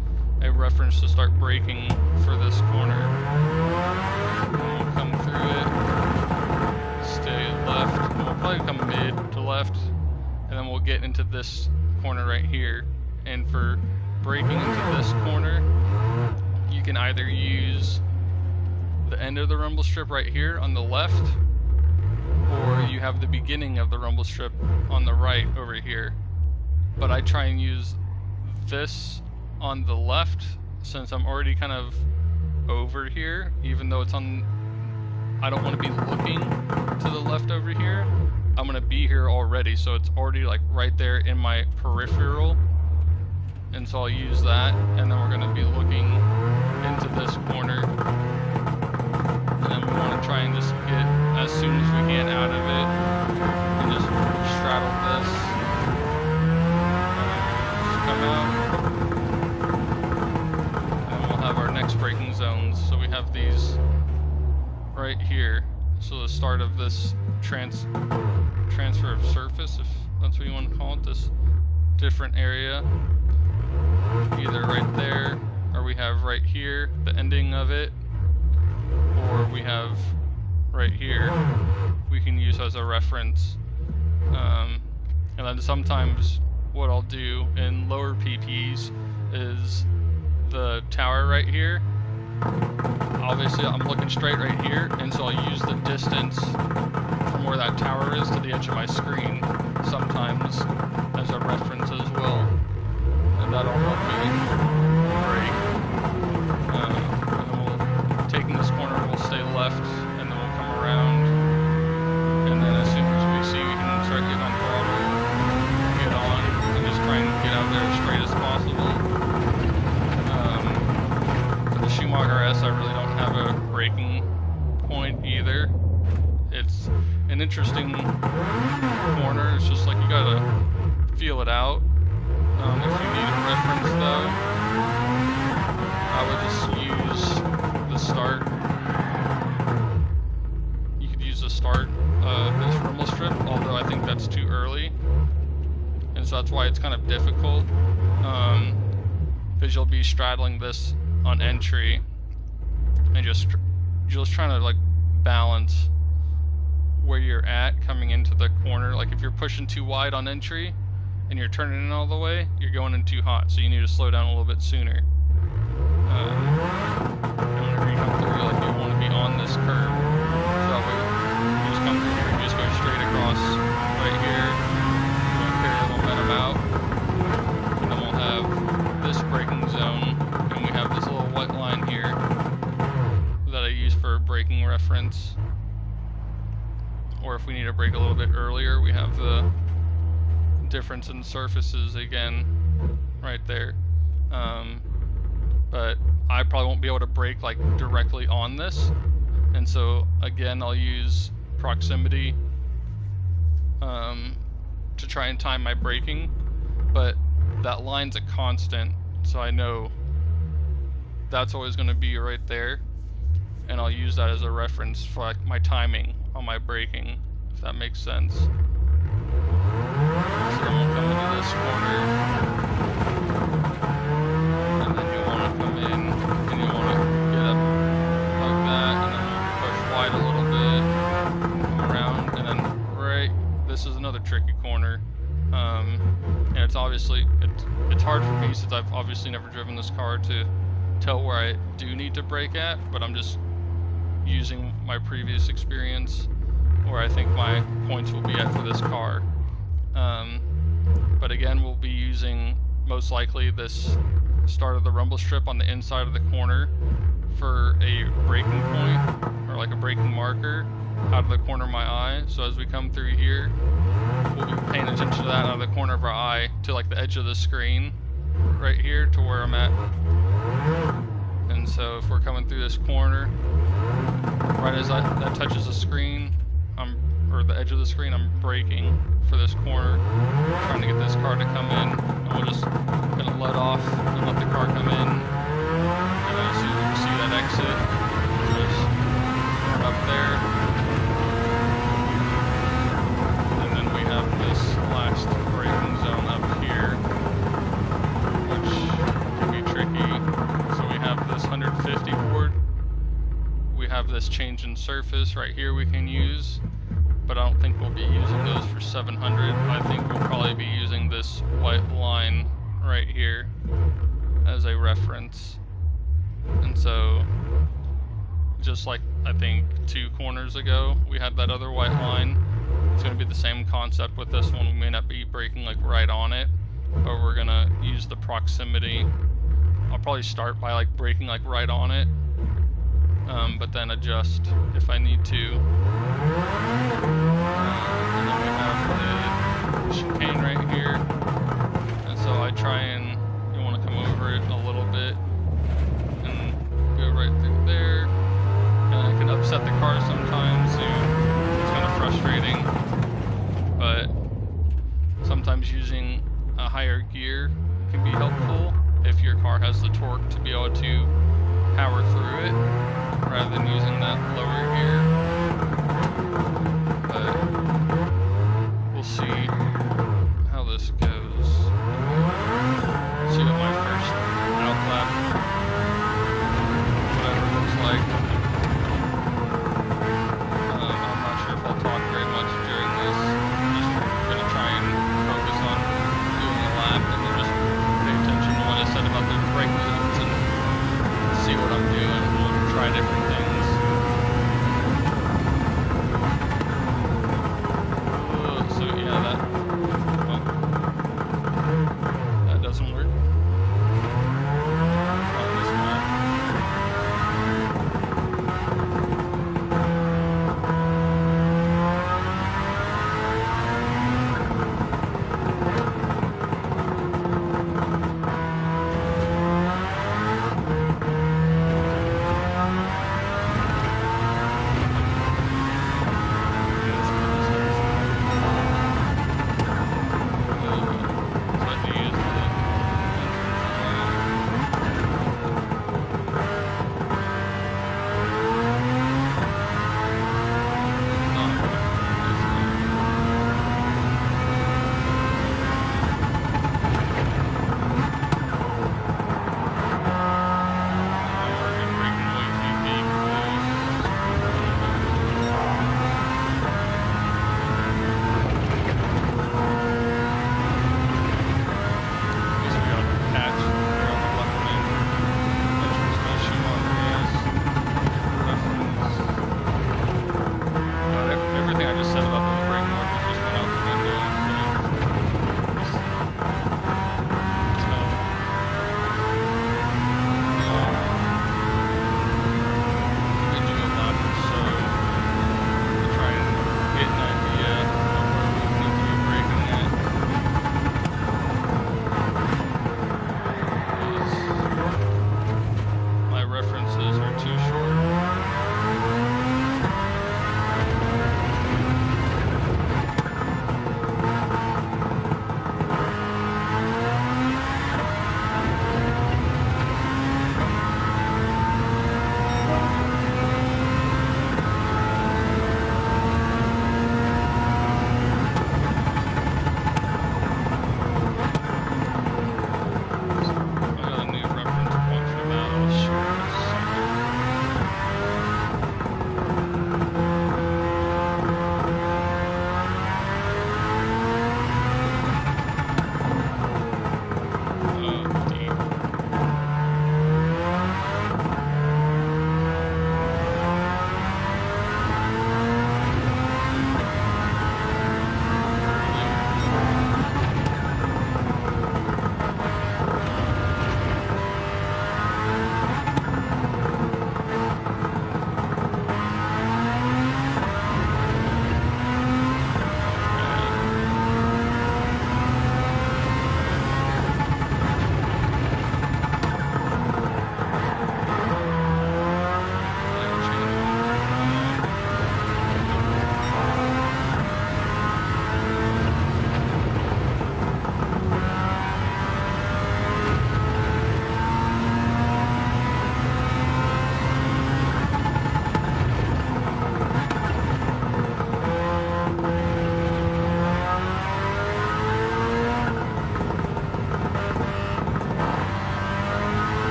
S1: a reference to start braking for this corner. And we'll come through it, stay left, and we'll probably come mid to left, and then we'll get into this corner right here. And for braking into this corner, you can either use the end of the rumble strip right here on the left, or you have the beginning of the rumble strip on the right over here. But I try and use this on the left since I'm already kind of over here, even though it's on, I don't want to be looking to the left over here. I'm going to be here already, so it's already like right there in my peripheral. And so I'll use that, and then we're going to be looking into this corner. And then we want to try and just get as soon as we can out of it and just straddle this. Just come out. And we'll have our next braking zones. So we have these right here. So the start of this transfer of surface, if that's what you want to call it, this different area, either right there, or we have right here, the ending of it, or we have right here, we can use as a reference. And then sometimes what I'll do in lower PTs is the tower right here. Obviously I'm looking straight right here, and so I'll use the distance from where that tower is to the edge of my screen sometimes as a reference as well, and that'll help me brake. And then taking this corner, we'll stay left, and then we'll come around, and then as soon as we see we can start getting on throttle, get on, and just try and get out there as straight as possible. For the Schumacher S, I really don't have a braking point either. It's an interesting corner. It's just like you gotta feel it out. If you need a reference though, I would just use the start. You could use the start of this rumble strip, although I think that's too early. And so that's why it's kind of difficult. Because you'll be straddling this on entry and just trying to like balance where you're at coming into the corner. Like if you're pushing too wide on entry and you're turning in all the way, you're going in too hot, so you need to slow down a little bit sooner. And whenever you come through, like you want to be on this curve, so that way you just come through here, you just go straight across right here, you want to carry the momentum out, and then we'll have this braking zone, and we have this little white line here that I use for a braking reference. Or if we need to brake a little bit earlier, we have the difference in surfaces again right there. But I probably won't be able to brake like directly on this, and so again I'll use proximity to try and time my braking, but that line's a constant, so I know that's always going to be right there, and I'll use that as a reference for like my timing on my braking, if that makes sense. So then we'll come into this corner, and then you want to come in, and you want to get up like that, and then we'll push wide a little bit, come around, and then right, this is another tricky corner. And it's obviously, it's hard for me since I've obviously never driven this car to tell where I do need to brake at, but I'm just using my previous experience where I think my points will be at for this car. But again, we'll be using most likely this start of the rumble strip on the inside of the corner for a braking point, or like a braking marker out of the corner of my eye. So as we come through here, we'll be paying attention to that out of the corner of our eye to like the edge of the screen right here to where I'm at. And so if we're coming through this corner, right as that touches the screen, or the edge of the screen, I'm braking for this corner, trying to get this car to come in, and we're just gonna let off and let the car come in, and then as soon as we see that exit, just run up there, and then we have this last braking zone up here, which can be tricky. So we have this 150 board, we have this change in surface right here we can use, but I don't think we'll be using those for 700. I think we'll probably be using this white line right here as a reference. And so, just like I think 2 corners ago, we had that other white line. It's going to be the same concept with this one. We may not be braking like right on it, but we're going to use the proximity. I'll probably start by like braking like right on it, but then adjust if I need to. And then we have the chicane right here, and so I try and, you want to come over it a little bit and go right through there, and it can upset the car sometimes, so it's kind of frustrating, but sometimes using a higher gear can be helpful if your car has the torque to be able to power through it, rather than using that lower gear. But we'll see how this goes.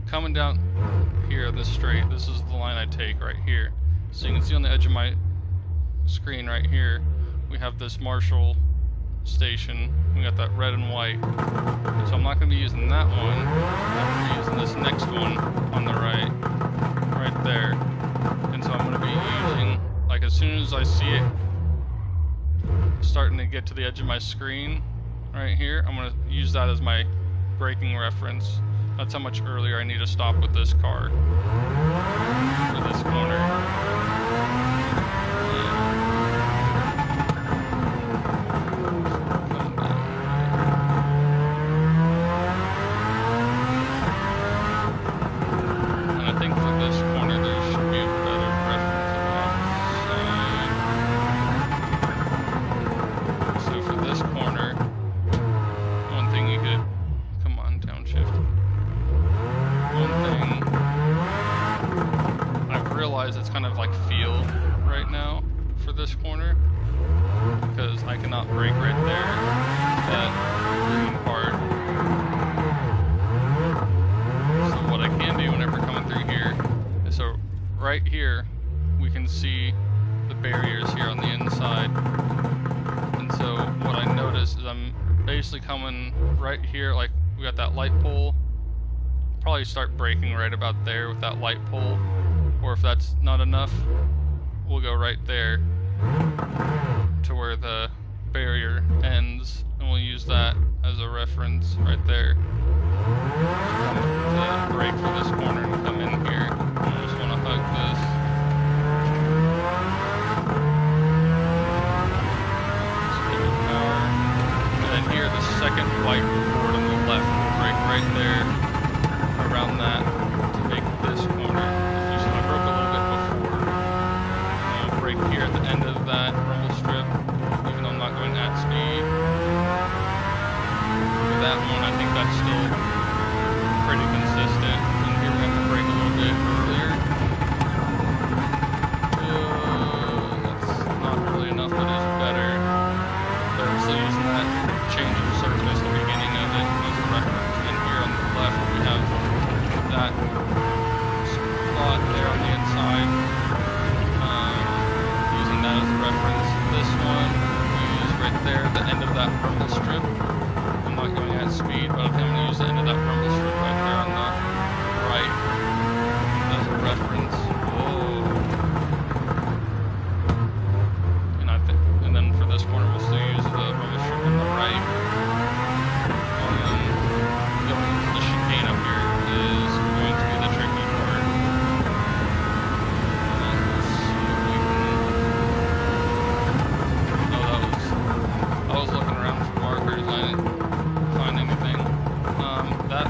S1: coming down here, this straight, this is the line I take right here. So you can see on the edge of my screen right here, we have this Marshall station. We got that red and white. So I'm not going to be using that one. I'm going to be using this next one on the right there. And so I'm going to be using, like, as soon as I see it starting to get to the edge of my screen right here, I'm going to use that as my braking reference. That's how much earlier I need to stop with this car for this corner. It's kind of like feel right now for this corner because I cannot brake right there, that green part. So what I can do whenever coming through here is, so right here we can see the barriers here on the inside, and so what I notice is I'm basically coming right here, like we got that light pole, probably start braking right about there with that light pole. Or if that's not enough, we'll go right there to where the barrier ends, and we'll use that as a reference right there to brake for this corner and come in here. I just want to hug this. Just give it power. And then here, the second white board on the left, we'll brake right there around that to make this corner. Right here at the end of that rumble strip, even though I'm not going at speed. For that one, I think that's still pretty consistent. And here we have to brake a little bit earlier. That's not really enough, but it's better. But I'm still using that change of surface, the beginning of it, as a reference. And here on the left, we have that spot there on the inside. As a reference, this one we use right there at the end of that rumble strip. I'm not going at speed, but I think I'm going to use the end of that rumble strip right there on the right as a reference. Whoa. And then for this corner, we'll still use the rumble strip on the right. Going into the chicane up here is going to be the tricky part. I was looking around for markers, I didn't find anything. That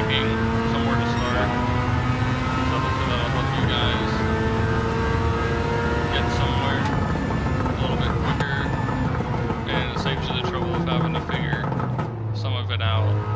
S1: looking somewhere to start. So hopefully that'll help you guys get somewhere a little bit quicker, and it saves you the trouble of having to figure some of it out.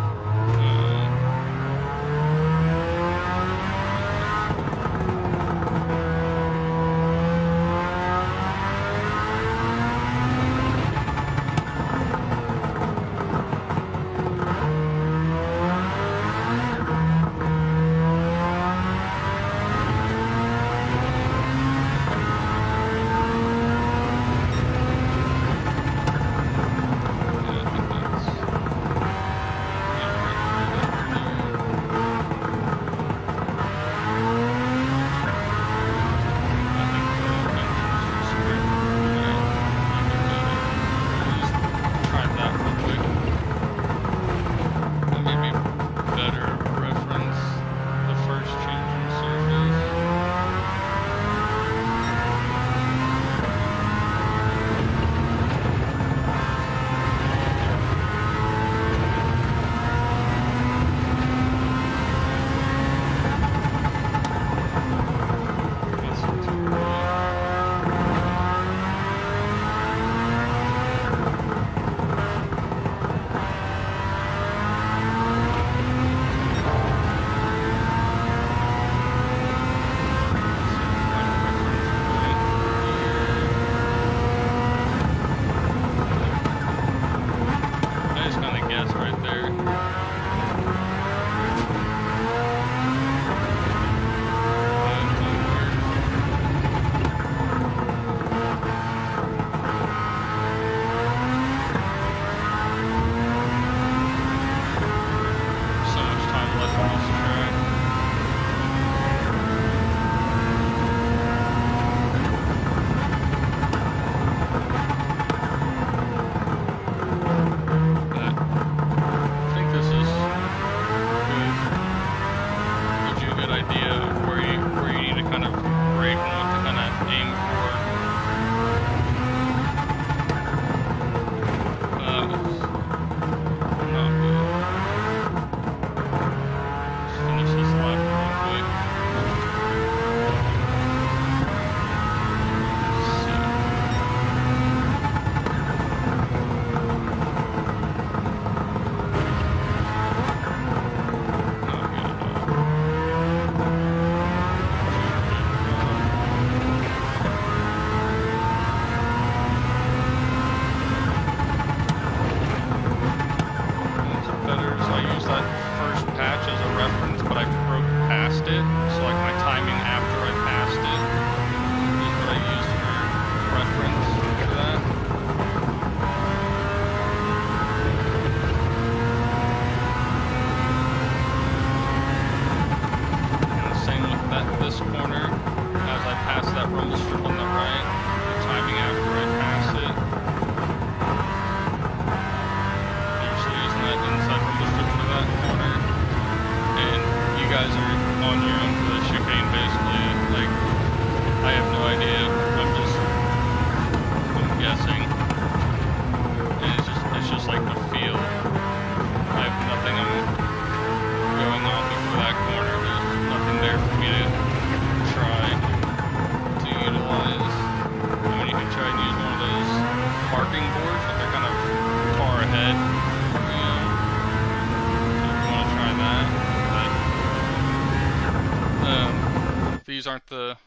S1: These aren't the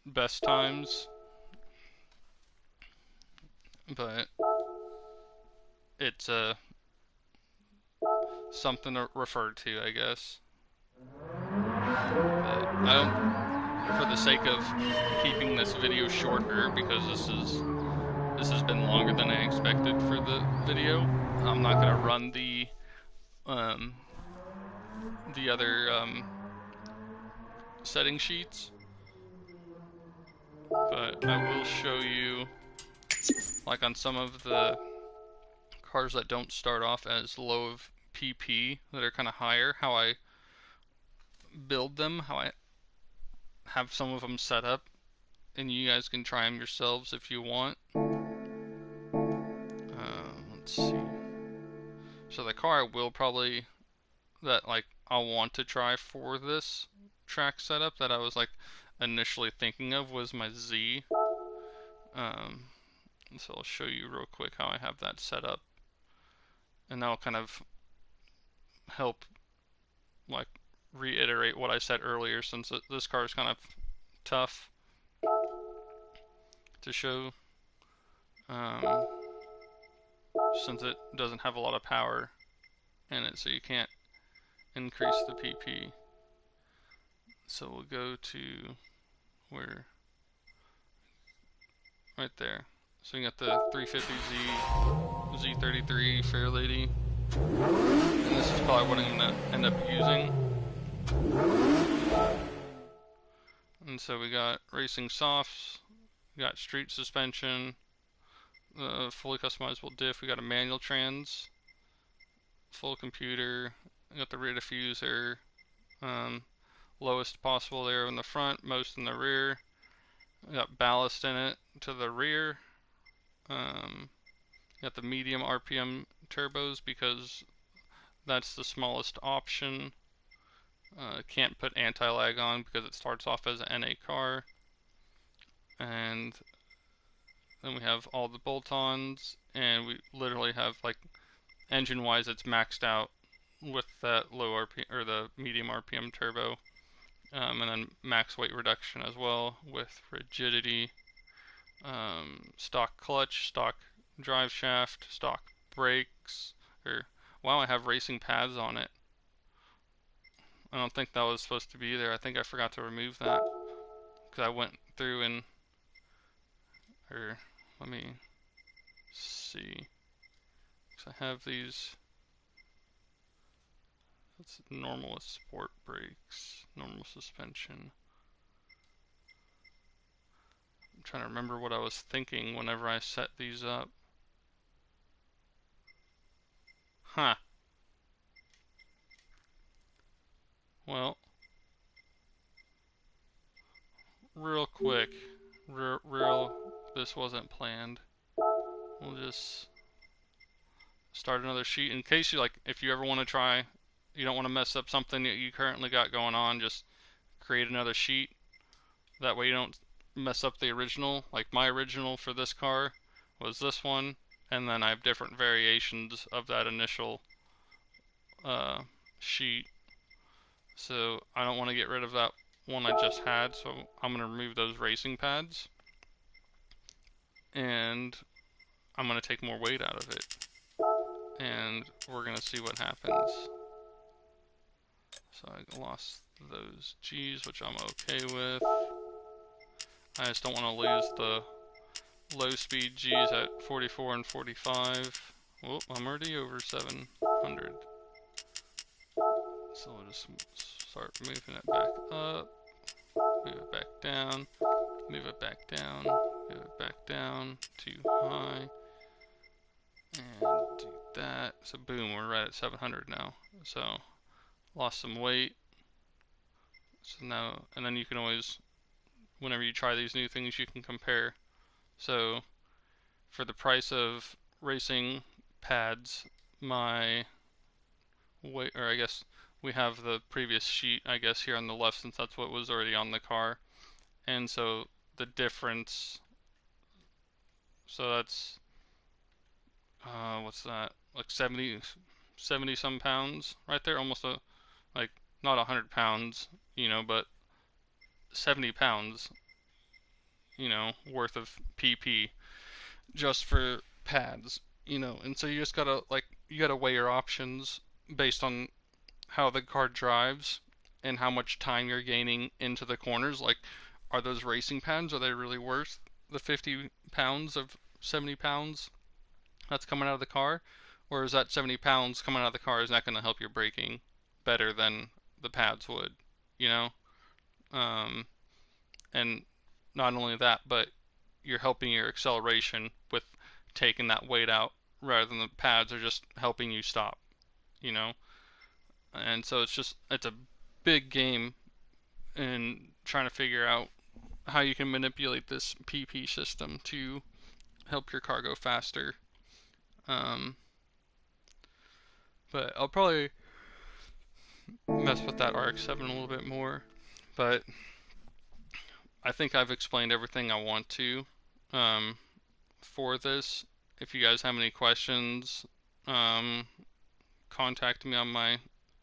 S1: best times, but it's something to refer to, I guess. But I don't, for the sake of keeping this video shorter, because this has been longer than I expected for the video, I'm not gonna run the other setting sheets, but I will show you, like on some of the cars that don't start off as low of PP, that are kind of higher, how I build them, how I have some of them set up, and you guys can try them yourselves if you want. Let's see. So the car I will probably that like I'll want to try for this track setup that I was like initially thinking of was my Z. So I'll show you real quick how I have that set up, and that'll kind of help like reiterate what I said earlier, since this car is kind of tough to show, um, since it doesn't have a lot of power in it, so you can't increase the PP. So we'll go to where, right there. So you got the 350Z, Z33 Fairlady, and this is probably what I'm going to end up using. And so we got racing softs, we got street suspension, the fully customizable diff, we got a manual trans, full computer, we got the rear diffuser, lowest possible there in the front, most in the rear. We got ballast in it to the rear. Got the medium RPM turbos because that's the smallest option. Can't put anti-lag on because it starts off as an NA car. And then we have all the bolt-ons, and we literally have, like, engine-wise it's maxed out with that low RPM or the medium RPM turbo. And then max weight reduction as well with rigidity, stock clutch, stock drive shaft, stock brakes. Wow, I have racing pads on it. I don't think that was supposed to be there. I think I forgot to remove that because I went through and, let me see, because I have these. That's normal with sport brakes, normal suspension. I'm trying to remember what I was thinking whenever I set these up. Huh. Well, real quick, this wasn't planned. We'll just start another sheet in case you like, if you ever want to try, you don't want to mess up something that you currently got going on, just create another sheet. That way you don't mess up the original. Like my original for this car was this one, and then I have different variations of that initial sheet. So I don't want to get rid of that one I just had, so I'm going to remove those racing pads, and I'm going to take more weight out of it, and we're going to see what happens. So I lost those G's, which I'm okay with. I just don't want to lose the low speed G's at 44 and 45. Oh, I'm already over 700. So we'll just start moving it back up, move it back down, move it back down, move it back down, too high, and do that. So boom, we're right at 700 now. So lost some weight. So now, and then you can always, whenever you try these new things, you can compare. So for the price of racing pads, my weight, or I guess we have the previous sheet, I guess, here on the left, since that's what was already on the car. And so the difference, so that's, what's that, like 70 some pounds right there, almost like, not 100 pounds, you know, but 70 pounds, you know, worth of PP just for pads, you know. And so you just gotta, like, you gotta weigh your options based on how the car drives and how much time you're gaining into the corners. Like, are those racing pads, are they really worth the 50 pounds of 70 pounds that's coming out of the car? Or is that 70 pounds coming out of the car, is that going to help your braking better than the pads would, you know? And not only that, but you're helping your acceleration with taking that weight out, rather than the pads are just helping you stop, you know? And so it's a big game in trying to figure out how you can manipulate this PP system to help your car go faster. But I'll probably mess with that RX-7 a little bit more. But I think I've explained everything I want to um, for this. If you guys have any questions, um, contact me on my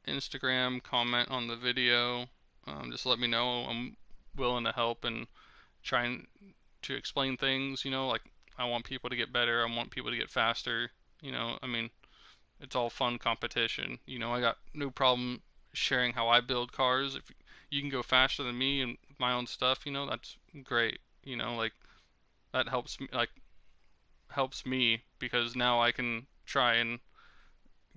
S1: Instagram, comment on the video. Just let me know. I'm willing to help and trying to explain things. Like I want people to get better. I want people to get faster. I mean, it's all fun competition. I got no problem sharing how I build cars. If you can go faster than me and my own stuff, that's great. Like that helps me because now I can try and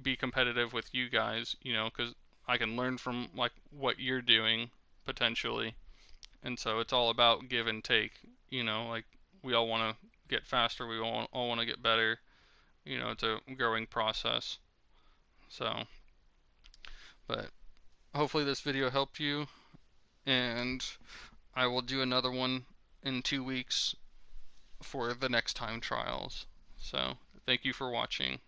S1: be competitive with you guys, because I can learn from like what you're doing potentially. And so it's all about give and take, like we all want to get faster, we all want to get better. It's a growing process. So, but hopefully this video helped you, and I will do another one in 2 weeks for the next time trials. So, thank you for watching.